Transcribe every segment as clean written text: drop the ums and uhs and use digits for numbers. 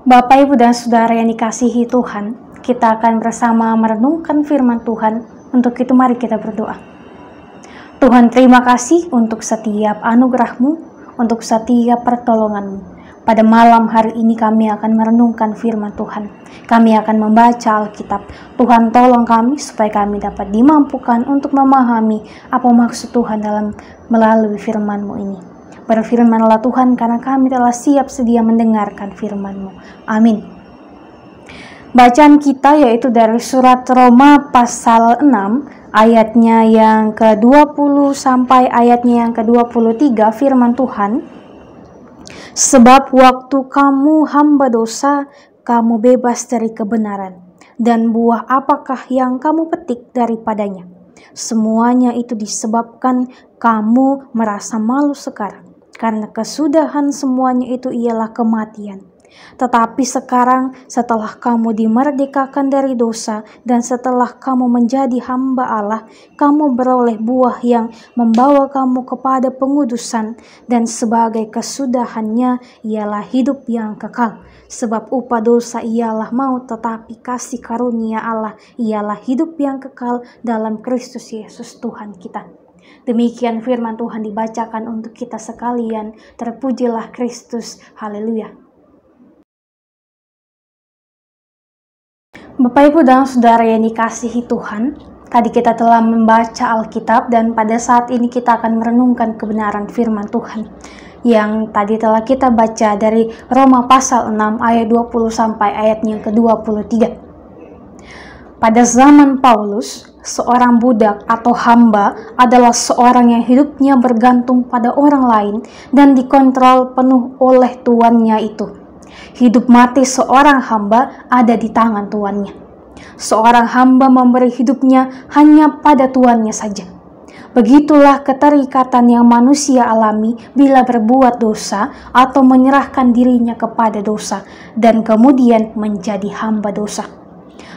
Bapak, Ibu, dan Saudara yang dikasihi Tuhan, kita akan bersama merenungkan firman Tuhan. Untuk itu mari kita berdoa. Tuhan, terima kasih untuk setiap anugerah-Mu, untuk setiap pertolongan-Mu. Pada malam hari ini kami akan merenungkan firman Tuhan. Kami akan membaca Alkitab. Tuhan, tolong kami supaya kami dapat dimampukan untuk memahami apa maksud Tuhan dalam melalui firman-Mu ini. Berfirmanlah Tuhan, karena kami telah siap sedia mendengarkan firman-Mu. Amin. Bacaan kita yaitu dari surat Roma pasal 6, ayatnya yang ke-20 sampai ayatnya yang ke-23, firman Tuhan. Sebab waktu kamu hamba dosa, kamu bebas dari kebenaran. Dan buah apakah yang kamu petik daripadanya? Semuanya itu disebabkan kamu merasa malu sekarang. Karena kesudahan semuanya itu ialah kematian. Tetapi sekarang setelah kamu dimerdekakan dari dosa dan setelah kamu menjadi hamba Allah, kamu beroleh buah yang membawa kamu kepada pengudusan, dan sebagai kesudahannya ialah hidup yang kekal. Sebab upah dosa ialah maut, tetapi kasih karunia Allah ialah hidup yang kekal dalam Kristus Yesus Tuhan kita. Demikian firman Tuhan dibacakan untuk kita sekalian. Terpujilah Kristus. Haleluya. Bapak, Ibu, dan Saudara yang dikasihi Tuhan, tadi kita telah membaca Alkitab dan pada saat ini kita akan merenungkan kebenaran firman Tuhan yang tadi telah kita baca dari Roma pasal 6 ayat 20 sampai ayatnya ke-23. Pada zaman Paulus, seorang budak atau hamba adalah seorang yang hidupnya bergantung pada orang lain dan dikontrol penuh oleh tuannya itu. Hidup mati seorang hamba ada di tangan tuannya. Seorang hamba memberi hidupnya hanya pada tuannya saja. Begitulah keterikatan yang manusia alami bila berbuat dosa atau menyerahkan dirinya kepada dosa dan kemudian menjadi hamba dosa.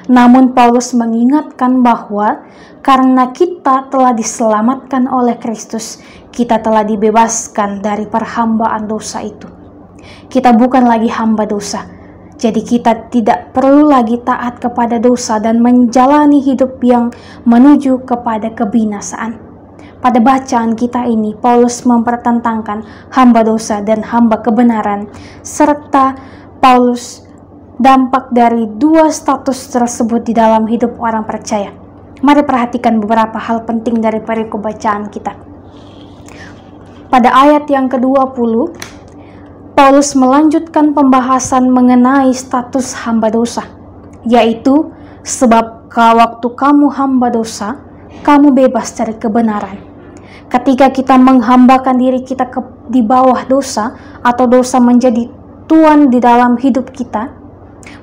Namun Paulus mengingatkan bahwa karena kita telah diselamatkan oleh Kristus, kita telah dibebaskan dari perhambaan dosa itu. Kita bukan lagi hamba dosa, jadi kita tidak perlu lagi taat kepada dosa dan menjalani hidup yang menuju kepada kebinasaan. Pada bacaan kita ini, Paulus mempertentangkan hamba dosa dan hamba kebenaran, serta Paulus dampak dari dua status tersebut di dalam hidup orang percaya. Mari perhatikan beberapa hal penting dari perikop bacaan kita. Pada ayat yang ke-20, Paulus melanjutkan pembahasan mengenai status hamba dosa, yaitu sebab waktu kamu hamba dosa, kamu bebas dari kebenaran. Ketika kita menghambakan diri kita di bawah dosa atau dosa menjadi tuan di dalam hidup kita,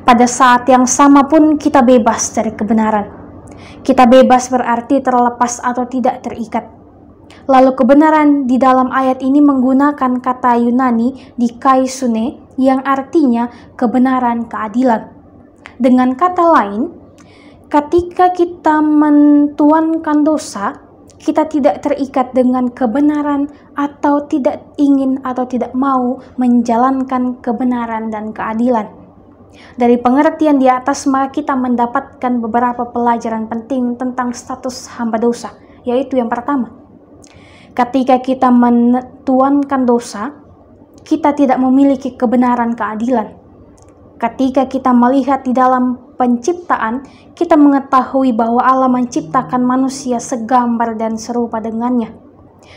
pada saat yang sama pun kita bebas dari kebenaran. Kita bebas berarti terlepas atau tidak terikat. Lalu kebenaran di dalam ayat ini menggunakan kata Yunani dikaisune yang artinya kebenaran, keadilan. Dengan kata lain, ketika kita mentuankan dosa, kita tidak terikat dengan kebenaran atau tidak ingin atau tidak mau menjalankan kebenaran dan keadilan. Dari pengertian di atas, maka kita mendapatkan beberapa pelajaran penting tentang status hamba dosa, yaitu yang pertama, ketika kita mentuankan dosa, kita tidak memiliki kebenaran keadilan. Ketika kita melihat di dalam penciptaan, kita mengetahui bahwa Allah menciptakan manusia segambar dan serupa dengannya.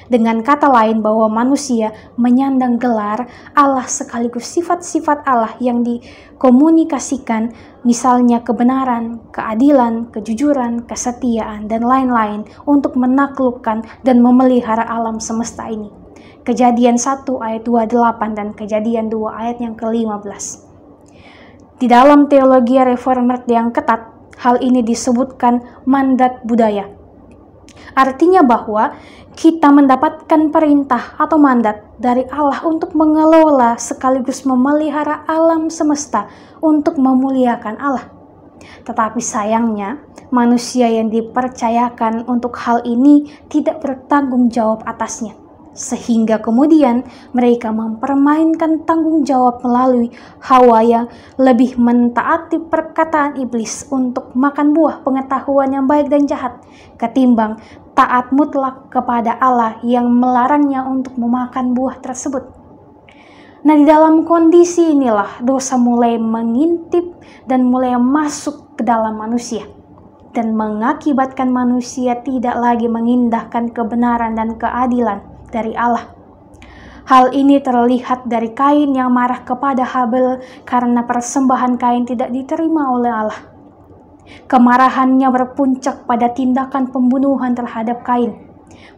Dengan kata lain, bahwa manusia menyandang gelar Allah sekaligus sifat-sifat Allah yang dikomunikasikan, misalnya kebenaran, keadilan, kejujuran, kesetiaan, dan lain-lain untuk menaklukkan dan memelihara alam semesta ini. Kejadian 1 ayat 28 dan Kejadian 2 ayat yang ke-15. Di dalam teologi reformer yang ketat, hal ini disebutkan mandat budaya. Artinya bahwa kita mendapatkan perintah atau mandat dari Allah untuk mengelola sekaligus memelihara alam semesta untuk memuliakan Allah. Tetapi sayangnya, manusia yang dipercayakan untuk hal ini tidak bertanggung jawab atasnya. Sehingga kemudian mereka mempermainkan tanggung jawab melalui Hawa yang lebih mentaati perkataan iblis untuk makan buah pengetahuan yang baik dan jahat, ketimbang taat mutlak kepada Allah yang melarangnya untuk memakan buah tersebut. Nah, di dalam kondisi inilah dosa mulai mengintip dan mulai masuk ke dalam manusia, dan mengakibatkan manusia tidak lagi mengindahkan kebenaran dan keadilan dari Allah. Hal ini terlihat dari Kain yang marah kepada Habel karena persembahan Kain tidak diterima oleh Allah. Kemarahannya berpuncak pada tindakan pembunuhan terhadap Kain,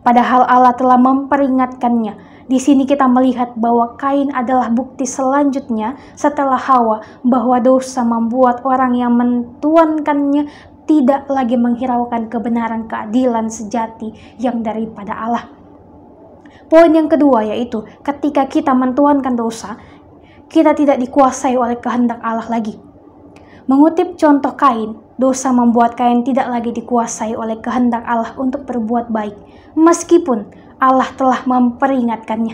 padahal Allah telah memperingatkannya. Di sini kita melihat bahwa Kain adalah bukti selanjutnya setelah Hawa, bahwa dosa membuat orang yang mentuankannya tidak lagi menghiraukan kebenaran keadilan sejati yang daripada Allah. Poin yang kedua yaitu ketika kita mentuankan dosa, kita tidak dikuasai oleh kehendak Allah lagi. Mengutip contoh Kain, dosa membuat Kain tidak lagi dikuasai oleh kehendak Allah untuk berbuat baik, meskipun Allah telah memperingatkannya.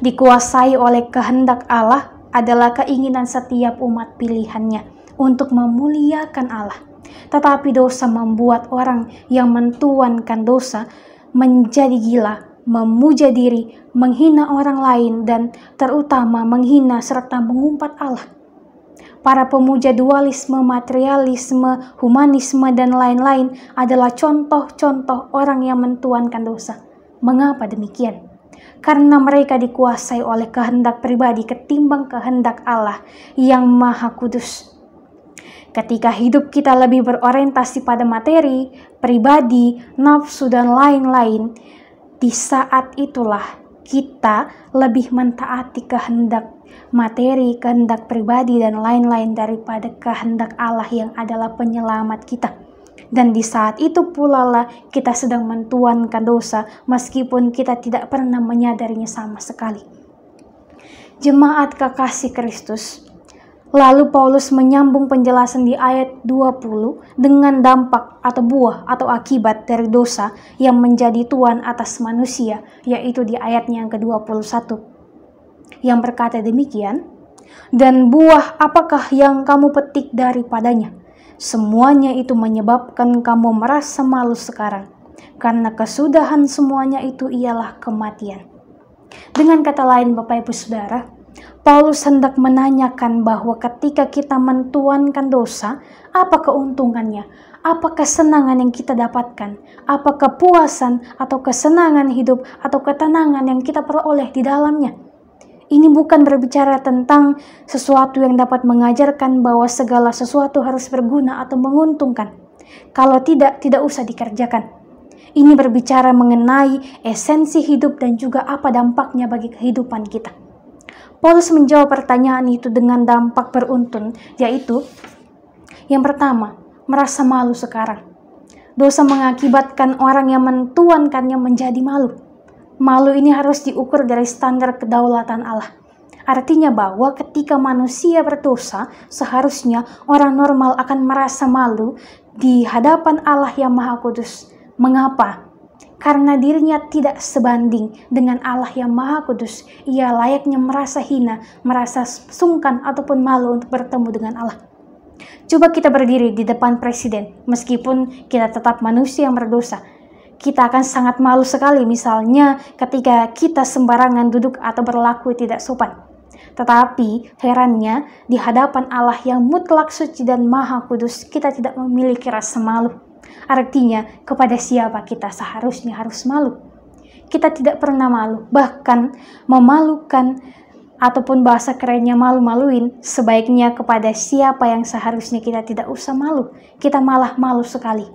Dikuasai oleh kehendak Allah adalah keinginan setiap umat pilihannya untuk memuliakan Allah. Tetapi dosa membuat orang yang mentuankan dosa menjadi gila, memuja diri, menghina orang lain, dan terutama menghina serta mengumpat Allah. Para pemuja dualisme, materialisme, humanisme, dan lain-lain adalah contoh-contoh orang yang mentuankan dosa. Mengapa demikian? Karena mereka dikuasai oleh kehendak pribadi ketimbang kehendak Allah yang Maha Kudus. Ketika hidup kita lebih berorientasi pada materi, pribadi, nafsu, dan lain-lain, di saat itulah kita lebih mentaati kehendak materi, kehendak pribadi, dan lain-lain daripada kehendak Allah yang adalah penyelamat kita. Dan di saat itu pula lah kita sedang mentuankan dosa meskipun kita tidak pernah menyadarinya sama sekali. Jemaat kekasih Kristus, lalu Paulus menyambung penjelasan di ayat 20 dengan dampak atau buah atau akibat dari dosa yang menjadi tuan atas manusia, yaitu di ayatnya yang ke-21. Yang berkata demikian, "Dan buah apakah yang kamu petik daripadanya? Semuanya itu menyebabkan kamu merasa malu sekarang, karena kesudahan semuanya itu ialah kematian." Dengan kata lain, Bapak Ibu Saudara, Paulus hendak menanyakan bahwa ketika kita mentuankan dosa, apa keuntungannya? Apa kesenangan yang kita dapatkan? Apa kepuasan atau kesenangan hidup atau ketenangan yang kita peroleh di dalamnya? Ini bukan berbicara tentang sesuatu yang dapat mengajarkan bahwa segala sesuatu harus berguna atau menguntungkan. Kalau tidak usah dikerjakan. Ini berbicara mengenai esensi hidup dan juga apa dampaknya bagi kehidupan kita. Paulus menjawab pertanyaan itu dengan dampak beruntun, yaitu yang pertama, merasa malu sekarang. Dosa mengakibatkan orang yang mentuankannya menjadi malu. Malu ini harus diukur dari standar kedaulatan Allah. Artinya bahwa ketika manusia berdosa, seharusnya orang normal akan merasa malu di hadapan Allah yang Maha Kudus. Mengapa? Karena dirinya tidak sebanding dengan Allah yang Maha Kudus. Ia layaknya merasa hina, merasa sungkan ataupun malu untuk bertemu dengan Allah. Coba kita berdiri di depan presiden, meskipun kita tetap manusia yang berdosa. Kita akan sangat malu sekali misalnya ketika kita sembarangan duduk atau berlaku tidak sopan. Tetapi herannya di hadapan Allah yang mutlak suci dan Maha Kudus, kita tidak memiliki rasa malu. Artinya kepada siapa kita seharusnya harus malu? Kita tidak pernah malu, bahkan memalukan ataupun bahasa kerennya malu-maluin, sebaiknya kepada siapa yang seharusnya kita tidak usah malu. Kita malah malu sekali.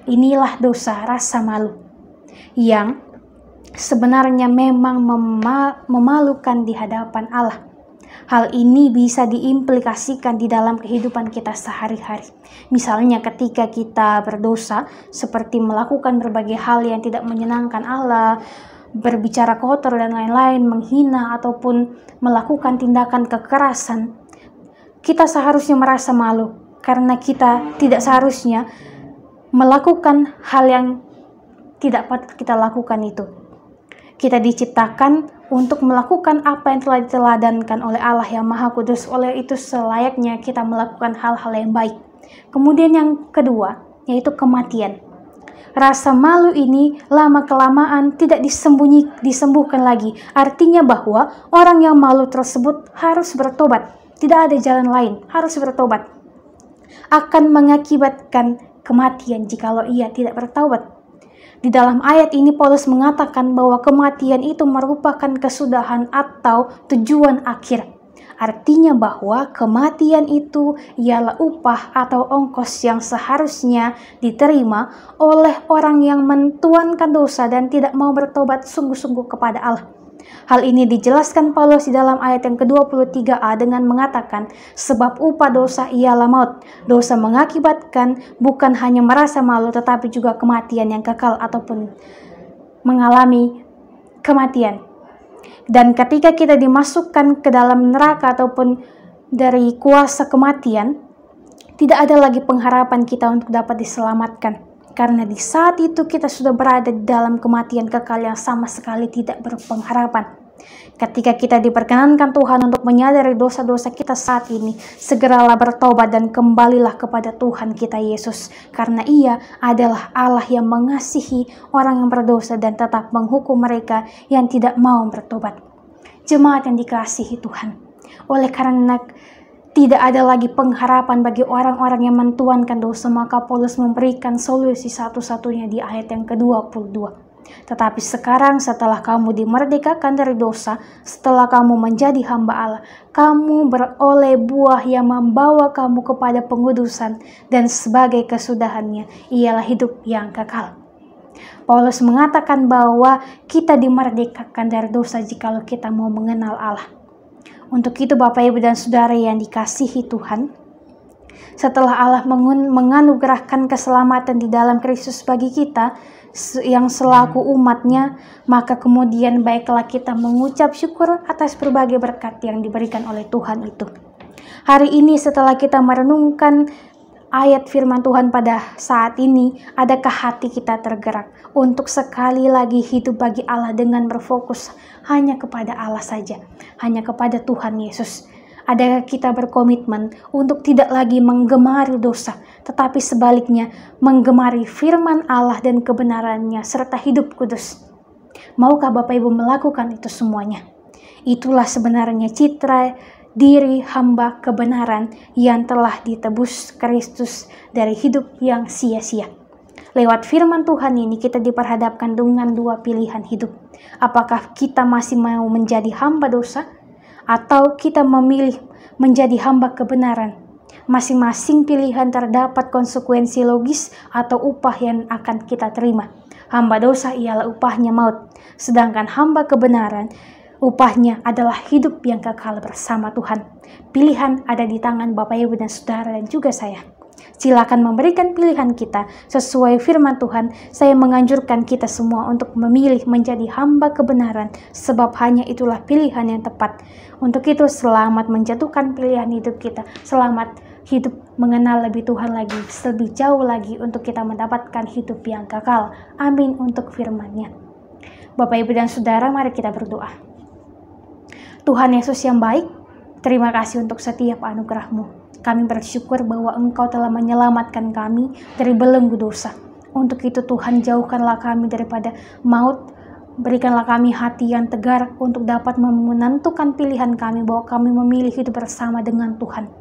Inilah dosa rasa malu yang sebenarnya memang memalukan di hadapan Allah. Hal ini bisa diimplikasikan di dalam kehidupan kita sehari-hari. Misalnya ketika kita berdosa, seperti melakukan berbagai hal yang tidak menyenangkan Allah, berbicara kotor dan lain-lain, menghina ataupun melakukan tindakan kekerasan, kita seharusnya merasa malu karena kita tidak seharusnya melakukan hal yang tidak patut kita lakukan itu. Kita diciptakan untuk melakukan apa yang telah diteladankan oleh Allah yang Maha Kudus. Oleh itu selayaknya kita melakukan hal-hal yang baik. Kemudian yang kedua, yaitu kematian. Rasa malu ini lama-kelamaan tidak disembuhkan lagi. Artinya bahwa orang yang malu tersebut harus bertobat. Tidak ada jalan lain, harus bertobat. Akan mengakibatkan kematian jikalau ia tidak bertaubat. Di dalam ayat ini Paulus mengatakan bahwa kematian itu merupakan kesudahan atau tujuan akhir. Artinya bahwa kematian itu ialah upah atau ongkos yang seharusnya diterima oleh orang yang mentuankan dosa dan tidak mau bertobat sungguh-sungguh kepada Allah. Hal ini dijelaskan Paulus di dalam ayat yang ke-23a dengan mengatakan, sebab upah dosa ialah maut. Dosa mengakibatkan bukan hanya merasa malu tetapi juga kematian yang kekal ataupun mengalami kematian. Dan ketika kita dimasukkan ke dalam neraka ataupun dari kuasa kematian, tidak ada lagi pengharapan kita untuk dapat diselamatkan. Karena di saat itu kita sudah berada di dalam kematian kekal yang sama sekali tidak berpengharapan. Ketika kita diperkenankan Tuhan untuk menyadari dosa-dosa kita saat ini, segeralah bertobat dan kembalilah kepada Tuhan kita Yesus. Karena Ia adalah Allah yang mengasihi orang yang berdosa dan tetap menghukum mereka yang tidak mau bertobat. Jemaat yang dikasihi Tuhan, oleh karena tidak ada lagi pengharapan bagi orang-orang yang mentuankan dosa, maka Paulus memberikan solusi satu-satunya di ayat yang ke-22. Tetapi sekarang setelah kamu dimerdekakan dari dosa, setelah kamu menjadi hamba Allah, kamu beroleh buah yang membawa kamu kepada pengudusan dan sebagai kesudahannya ialah hidup yang kekal. Paulus mengatakan bahwa kita dimerdekakan dari dosa jikalau kita mau mengenal Allah. Untuk itu Bapak Ibu dan Saudara yang dikasihi Tuhan, setelah Allah menganugerahkan keselamatan di dalam Kristus bagi kita yang selaku umatnya, maka kemudian baiklah kita mengucap syukur atas berbagai berkat yang diberikan oleh Tuhan itu. Hari ini setelah kita merenungkan ayat firman Tuhan pada saat ini, adakah hati kita tergerak untuk sekali lagi hidup bagi Allah dengan berfokus hanya kepada Allah saja, hanya kepada Tuhan Yesus? Adakah kita berkomitmen untuk tidak lagi menggemari dosa, tetapi sebaliknya menggemari firman Allah dan kebenarannya serta hidup kudus? Maukah Bapak Ibu melakukan itu semuanya? Itulah sebenarnya citra diri hamba kebenaran yang telah ditebus Kristus dari hidup yang sia-sia. Lewat firman Tuhan ini kita diperhadapkan dengan dua pilihan hidup. Apakah kita masih mau menjadi hamba dosa atau kita memilih menjadi hamba kebenaran? Masing-masing pilihan terdapat konsekuensi logis atau upah yang akan kita terima. Hamba dosa ialah upahnya maut, sedangkan hamba kebenaran upahnya adalah hidup yang kekal bersama Tuhan. Pilihan ada di tangan Bapak Ibu dan Saudara dan juga saya. Silakan memberikan pilihan kita sesuai firman Tuhan. Saya menganjurkan kita semua untuk memilih menjadi hamba kebenaran, sebab hanya itulah pilihan yang tepat. Untuk itu selamat menjatuhkan pilihan hidup kita. Selamat hidup mengenal lebih Tuhan lagi, lebih jauh lagi untuk kita mendapatkan hidup yang kekal. Amin untuk firman-Nya. Bapak Ibu dan Saudara, mari kita berdoa. Tuhan Yesus yang baik, terima kasih untuk setiap anugerah-Mu. Kami bersyukur bahwa Engkau telah menyelamatkan kami dari belenggu dosa. Untuk itu Tuhan, jauhkanlah kami daripada maut. Berikanlah kami hati yang tegar untuk dapat menentukan pilihan kami bahwa kami memilih hidup bersama dengan Tuhan.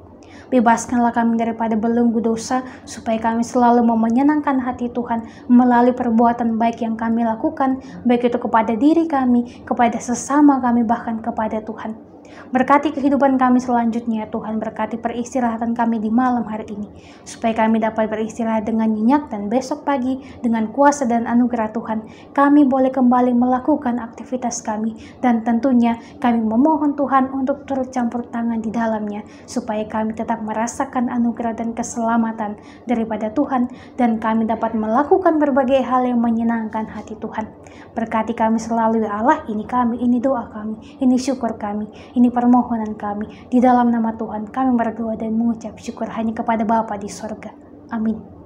Bebaskanlah kami daripada belenggu dosa, supaya kami selalu mau menyenangkan hati Tuhan melalui perbuatan baik yang kami lakukan, baik itu kepada diri kami, kepada sesama kami, bahkan kepada Tuhan. Berkati kehidupan kami selanjutnya, Tuhan. Berkati peristirahatan kami di malam hari ini, supaya kami dapat beristirahat dengan nyenyak, dan besok pagi dengan kuasa dan anugerah Tuhan kami boleh kembali melakukan aktivitas kami, dan tentunya kami memohon Tuhan untuk turut campur tangan di dalamnya, supaya kami tetap merasakan anugerah dan keselamatan daripada Tuhan, dan kami dapat melakukan berbagai hal yang menyenangkan hati Tuhan. Berkati kami selalu ya Allah. Ini kami, ini doa kami, ini syukur kami, ini permohonan kami. Di dalam nama Tuhan kami berdoa dan mengucap syukur hanya kepada Bapa di sorga. Amin.